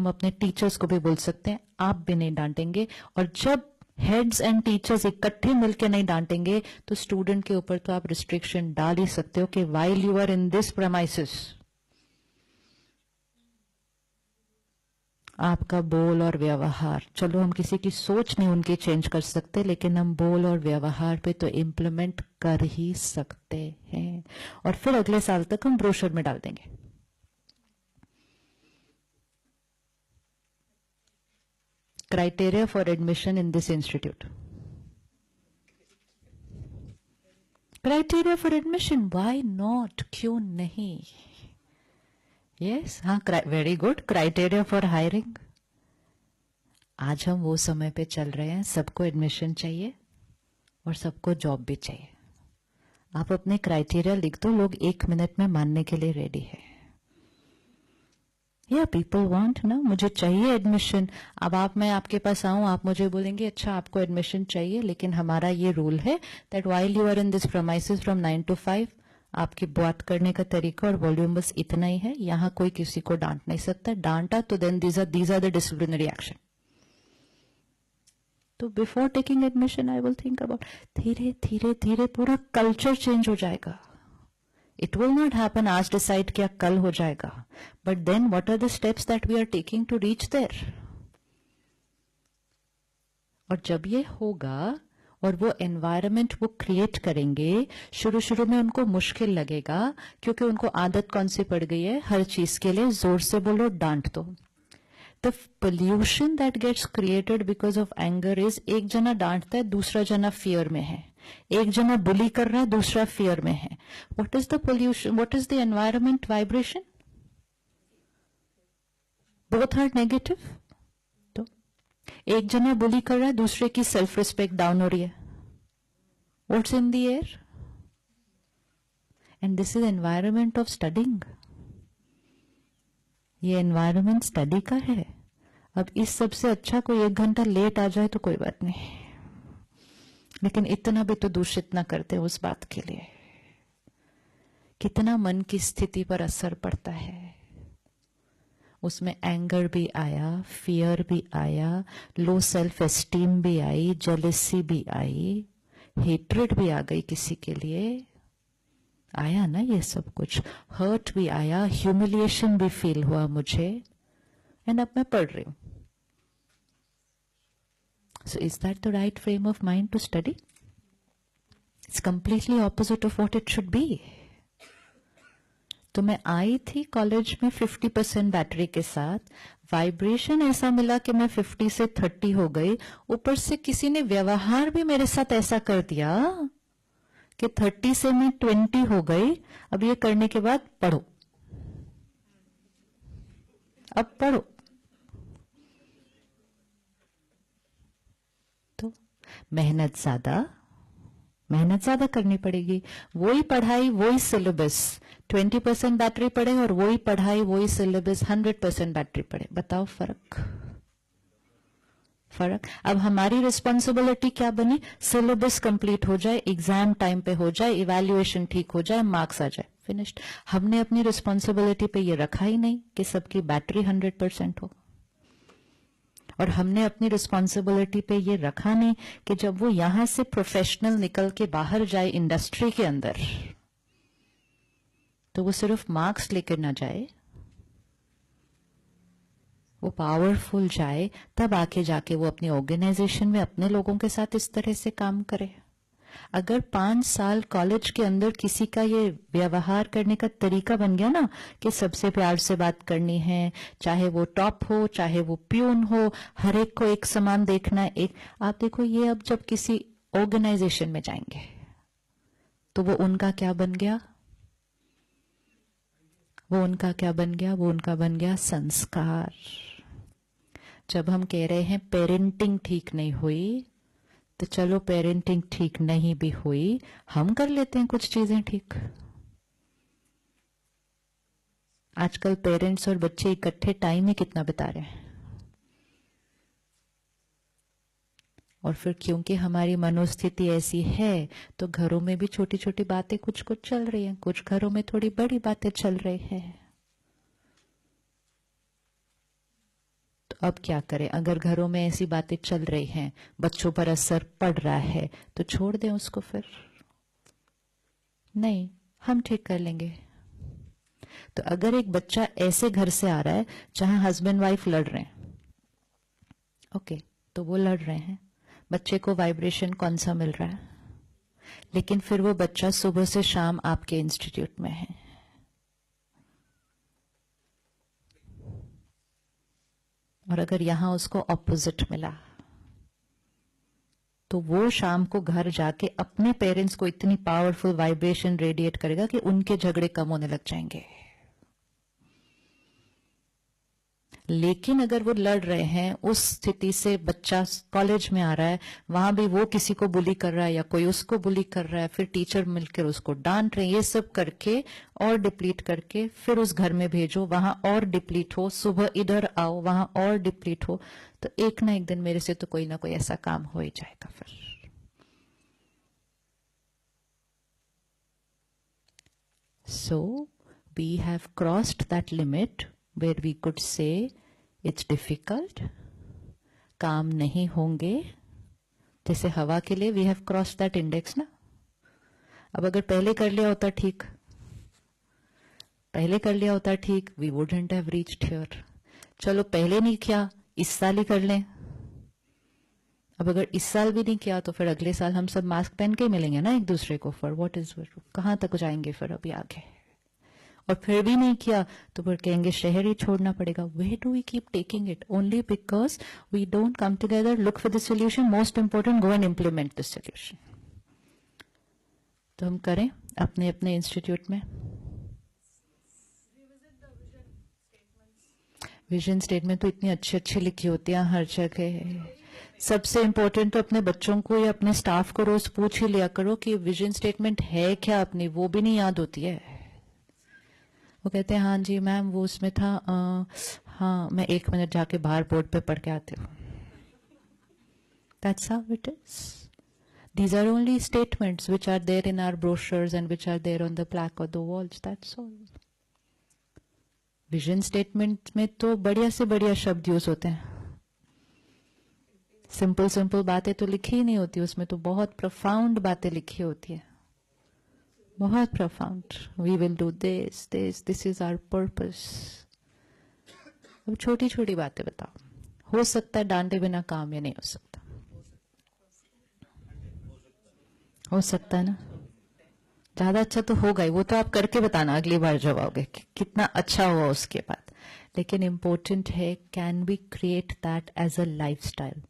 हम अपने टीचर्स को भी बोल सकते हैं, आप भी नहीं डांटेंगे। और जब हेड्स एंड टीचर्स इकट्ठे मिलकर नहीं डांटेंगे तो स्टूडेंट के ऊपर तो आप रिस्ट्रिक्शन डाल ही सकते हो कि while you are in this premises, आपका बोल और व्यवहार, चलो हम किसी की सोच नहीं उनकी चेंज कर सकते, लेकिन हम बोल और व्यवहार पे तो इम्प्लीमेंट कर ही सकते हैं। और फिर अगले साल तक हम ब्रोशर में डाल देंगे। Criteria for admission in this institute, criteria for admission, why not, क्यों नहीं? यस, हाँ, very good. Criteria for hiring, आज हम वो समय पे चल रहे हैं, सबको एडमिशन चाहिए और सबको जॉब भी चाहिए। आप अपने क्राइटेरिया लिख दो, लोग 1 मिनट में मानने के लिए रेडी है। या पीपल वांट ना, मुझे चाहिए एडमिशन। अब मैं आपके पास आऊं, आप मुझे बोलेंगे अच्छा आपको एडमिशन चाहिए, लेकिन हमारा ये रूल है that while you are in this premises from 9 to 5, आपकी बात करने का तरीका और वॉल्यूम बस इतना ही है, यहां कोई किसी को डांट नहीं सकता। डांटा तो then these are the disciplinary action. तो before taking admission I will think about, धीरे धीरे धीरे पूरा कल्चर चेंज हो जाएगा। इट विल नॉट हैपन आज डिसाइड किया कल हो जाएगा, but then what are the steps that we are taking to reach there. और जब ये होगा और वो एनवायरनमेंट वो क्रिएट करेंगे, शुरू शुरू में उनको मुश्किल लगेगा, क्योंकि उनको आदत कौन सी पड़ गई है, हर चीज के लिए जोर से बोलो, डांट दो। The pollution that gets created because of anger is, एक जना डांटता है, दूसरा जना फियर में है, एक जना बुली कर रहा है, दूसरा फियर में है। What is the pollution, what is the environment vibration? Both are negative. तो एक जना बुली कर रहा है, दूसरे की सेल्फ रिस्पेक्ट डाउन हो रही है। What's in the air? And this is environment of studying. ये एनवायरनमेंट स्टडी का है। अब इस सबसे अच्छा कोई 1 घंटा लेट आ जाए तो कोई बात नहीं, लेकिन इतना भी तो दूषित ना करते उस बात के लिए। कितना मन की स्थिति पर असर पड़ता है। उसमें एंगर भी आया, फियर भी आया, लो सेल्फ एस्टीम भी आई, जेलसी भी आई, हेट्रेड भी आ गई किसी के लिए, आया ना ये सब कुछ। हर्ट भी आया, ह्यूमिलिएशन भी फील हुआ मुझे, एंड अब मैं पढ़ रही हूं। So is that the right frame of mind to study? It's completely opposite of what it should be. तो मैं आई थी कॉलेज में 50% बैटरी के साथ, वाइब्रेशन ऐसा मिला कि मैं 50 से 30 हो गई, ऊपर से किसी ने व्यवहार भी मेरे साथ ऐसा कर दिया कि 30 से मैं 20 हो गई। अब ये करने के बाद पढ़ो, अब पढ़ो। तो मेहनत ज्यादा करनी पड़ेगी। वही पढ़ाई, वही सिलेबस, 20% बैटरी पड़े और वही पढ़ाई, वही सिलेबस, 100% बैटरी पड़े। बताओ फर्क। अब हमारी रिस्पॉन्सिबिलिटी क्या बनी? सिलेबस कंप्लीट हो जाए, एग्जाम टाइम पे हो जाए, इवैल्यूएशन ठीक हो जाए, मार्क्स आ जाए, फिनिश्ड। हमने अपनी रिस्पॉन्सिबिलिटी पे ये रखा ही नहीं कि सबकी बैटरी 100% हो, और हमने अपनी रिस्पॉन्सिबिलिटी पे ये रखा नहीं कि जब वो यहां से प्रोफेशनल निकल के बाहर जाए इंडस्ट्री के अंदर, तो वो सिर्फ मार्क्स लेकर ना जाए, वो पावरफुल जाए, तब आके जाके वो अपनी ऑर्गेनाइजेशन में अपने लोगों के साथ इस तरह से काम करे। अगर 5 साल कॉलेज के अंदर किसी का ये व्यवहार करने का तरीका बन गया ना कि सबसे प्यार से बात करनी है, चाहे वो टॉप हो चाहे वो प्यून हो, हर एक को एक समान देखना है, एक, आप देखो ये अब जब किसी ऑर्गेनाइजेशन में जाएंगे तो वो उनका क्या बन गया? वो उनका बन गया संस्कार। जब हम कह रहे हैं पेरेंटिंग ठीक नहीं हुई, तो चलो पेरेंटिंग ठीक नहीं भी हुई, हम कर लेते हैं कुछ चीजें ठीक। आजकल पेरेंट्स और बच्चे इकट्ठे टाइम ही कितना बिता रहे हैं, और फिर क्योंकि हमारी मनोस्थिति ऐसी है तो घरों में भी छोटी छोटी बातें कुछ कुछ चल रही हैं, कुछ घरों में थोड़ी बड़ी बातें चल रही हैं। अब क्या करें? अगर घरों में ऐसी बातें चल रही हैं, बच्चों पर असर पड़ रहा है, तो छोड़ दें उसको फिर? नहीं, हम ठीक कर लेंगे। तो अगर एक बच्चा ऐसे घर से आ रहा है जहां हस्बैंड वाइफ लड़ रहे हैं, ओके, तो वो लड़ रहे हैं, बच्चे को वाइब्रेशन कौन सा मिल रहा है, लेकिन फिर वो बच्चा सुबह से शाम आपके इंस्टीट्यूट में है, और अगर यहां उसको ऑपोजिट मिला, तो वो शाम को घर जाके अपने पेरेंट्स को इतनी पावरफुल वाइब्रेशन रेडिएट करेगा कि उनके झगड़े कम होने लग जाएंगे। लेकिन अगर वो लड़ रहे हैं, उस स्थिति से बच्चा कॉलेज में आ रहा है, वहां भी वो किसी को बुली कर रहा है या कोई उसको बुली कर रहा है, फिर टीचर मिलकर उसको डांट रहे हैं, ये सब करके और डिप्लीट करके फिर उस घर में भेजो, वहां और डिप्लीट हो, सुबह इधर आओ, वहां और डिप्लीट हो, तो एक ना एक दिन मेरे से तो कोई ना कोई ऐसा काम हो ही जाएगा फिर। So we have crossed that limit where we could say it's difficult, काम नहीं होंगे, जैसे हवा के लिए we have crossed that index ना। अब अगर पहले कर लिया होता ठीक, पहले कर लिया होता ठीक, we wouldn't have reached here। चलो पहले नहीं किया, इस साल ही कर लें। अब अगर इस साल भी नहीं किया तो फिर अगले साल हम सब मास्क पहन के मिलेंगे ना एक दूसरे को, फॉर व्हाट इज, कहां तक जाएंगे फिर अभी आगे। और फिर भी नहीं किया तो फिर कहेंगे शहर ही छोड़ना पड़ेगा। Where do we keep taking it? Only because we don't come together, look for the solution, most important go and implement the solution. तो हम करें अपने अपने इंस्टीट्यूट में। विजन स्टेटमेंट तो इतनी अच्छी अच्छी लिखी होती है हर जगह। सबसे इम्पोर्टेंट तो अपने बच्चों को या अपने स्टाफ को रोज पूछ ही लिया करो कि विजन स्टेटमेंट है क्या अपनी, वो भी नहीं याद होती है। वो कहते हैं हाँ जी मैम वो उसमें था, हाँ मैं 1 मिनट जाके बाहर बोर्ड पे पढ़ के आती हूँ। That's how it is. These are only statements which are there in our brochures and which are there on the plaque or the walls. That's all. Vision statement में तो बढ़िया से बढ़िया शब्द यूज होते हैं, सिंपल सिंपल बातें तो लिखी ही नहीं होती उसमें, तो बहुत प्रोफाउंड बातें लिखी होती है, बहुत profound. We will do this this, this is our purpose. अब छोटी छोटी बातें बताओ, हो सकता है डांटे बिना काम या नहीं हो सकता? हो सकता है ना? ज्यादा अच्छा तो होगा ही, वो तो आप करके बताना अगली बार जब आओगे कि कितना अच्छा हुआ उसके बाद। लेकिन इम्पोर्टेंट है, can we create that as a lifestyle?